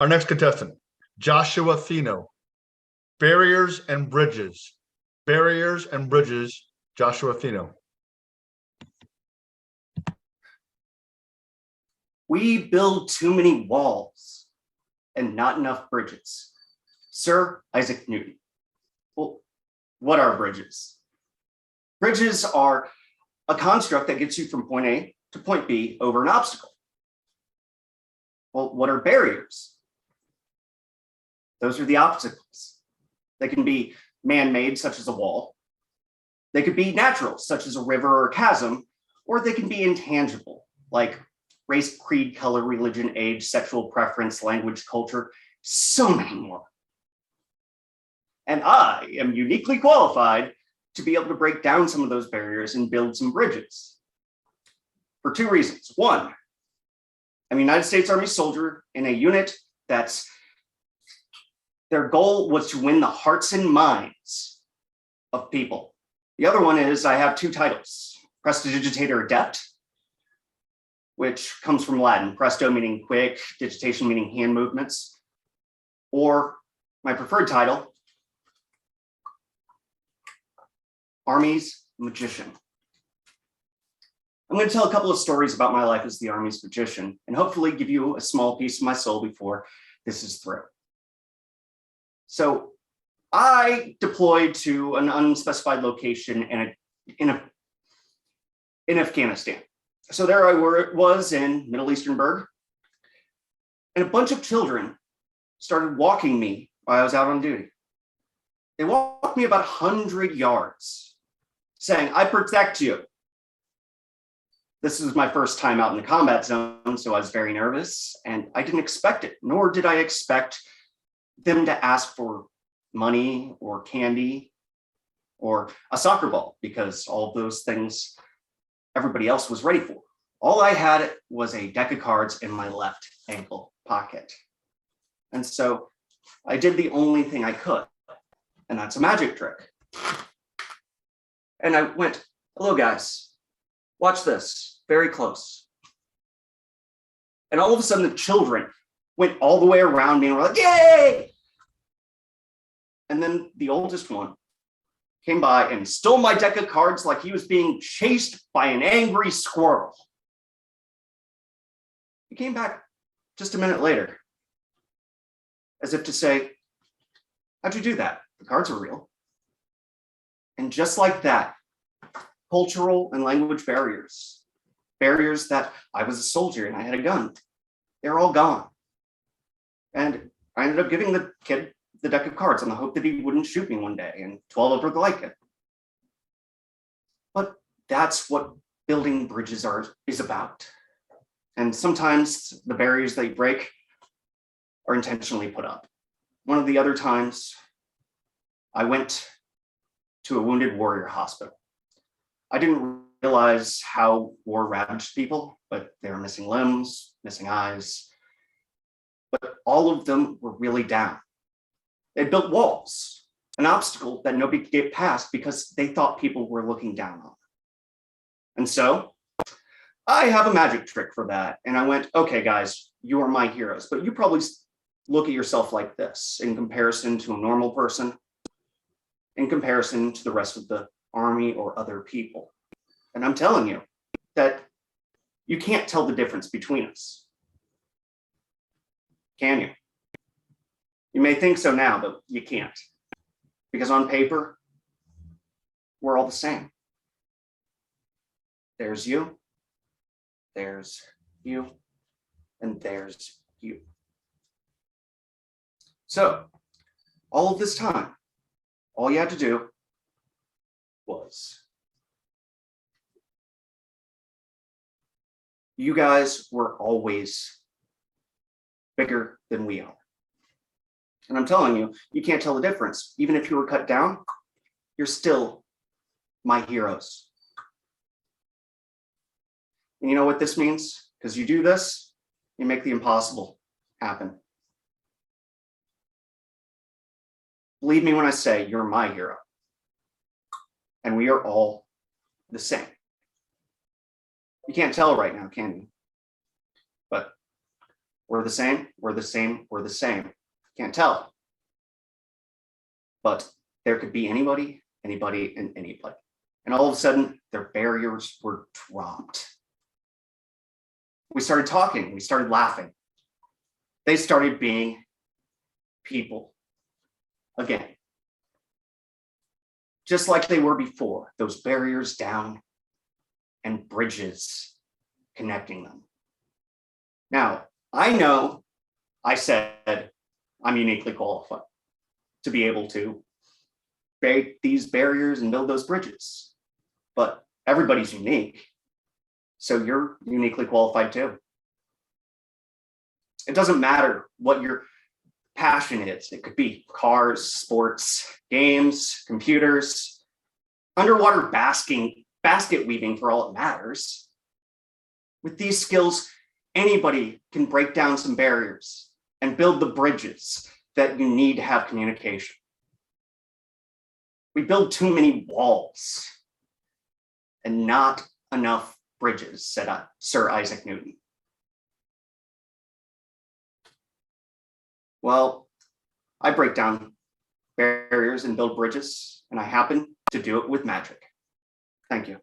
Our next contestant, Joshua Theno. Barriers and bridges. Barriers and bridges, Joshua Theno. We build too many walls and not enough bridges. Sir Isaac Newton. Well, what are bridges? Bridges are a construct that gets you from point A to point B over an obstacle. Well, what are barriers? Those are the obstacles. They can be man-made, such as a wall. They could be natural, such as a river or a chasm, or they can be intangible, like race, creed, color, religion, age, sexual preference, language, culture, so many more. And I am uniquely qualified to be able to break down some of those barriers and build some bridges. For two reasons. One, I'm a United States Army soldier in a unit that's their goal was to win the hearts and minds of people. The other one is I have two titles, Prestidigitator Adept, which comes from Latin, presto meaning quick, digitation meaning hand movements, or my preferred title, Army's Magician. I'm going to tell a couple of stories about my life as the Army's Magician and hopefully give you a small piece of my soul before this is through. So I deployed to an unspecified location in Afghanistan. So there I was in Middle Eastern Burg, and a bunch of children started walking me while I was out on duty. They walked me about 100 yards, saying, "I protect you." This was my first time out in the combat zone, so I was very nervous, and I didn't expect it, nor did I expect them to ask for money or candy or a soccer ball, because all of those things everybody else was ready for. All I had was a deck of cards in my left ankle pocket. And so I did the only thing I could, and that's a magic trick. And I went, "Hello guys, watch this, very close." And all of a sudden the children went all the way around me and were like, "Yay!" And then the oldest one came by and stole my deck of cards like he was being chased by an angry squirrel. He came back just a minute later, as if to say, "How'd you do that? The cards are real." And just like that, cultural and language barriers, barriers that I was a soldier and I had a gun, they're all gone. And I ended up giving the kid the deck of cards on the hope that he wouldn't shoot me one day, and 12 would like it. But that's what building bridges is about. And sometimes the barriers they break are intentionally put up. One of the other times, I went to a wounded warrior hospital. I didn't realize how war ravaged people, but they were missing limbs, missing eyes, but all of them were really down. They built walls, an obstacle that nobody could get past because they thought people were looking down on them. And so I have a magic trick for that. And I went, "Okay, guys, you are my heroes, but you probably look at yourself like this in comparison to a normal person, in comparison to the rest of the army or other people. And I'm telling you that you can't tell the difference between us. Can you? You may think so now, but you can't. Because on paper, we're all the same. There's you, there's you, and there's you. So, all of this time, all you had to do was, you guys were always bigger than we are. And I'm telling you, you can't tell the difference. Even if you were cut down, you're still my heroes. And you know what this means? Because you do this, you make the impossible happen. Believe me when I say you're my hero. And we are all the same. You can't tell right now, can you? But We're the same, we're the same, we're the same. Can't tell. But there could be anybody, anybody, and anybody. And all of a sudden, their barriers were dropped. We started talking, we started laughing. They started being people again. Just like they were before, those barriers down and bridges connecting them. Now, I know I said I'm uniquely qualified to be able to break these barriers and build those bridges, but everybody's unique. So you're uniquely qualified too. It doesn't matter what your passion is. It could be cars, sports, games, computers, underwater basket weaving for all it matters. With these skills, anybody can break down some barriers and build the bridges that you need to have communication. We build too many walls and not enough bridges, said Sir Isaac Newton. Well, I break down barriers and build bridges, and I happen to do it with magic. Thank you.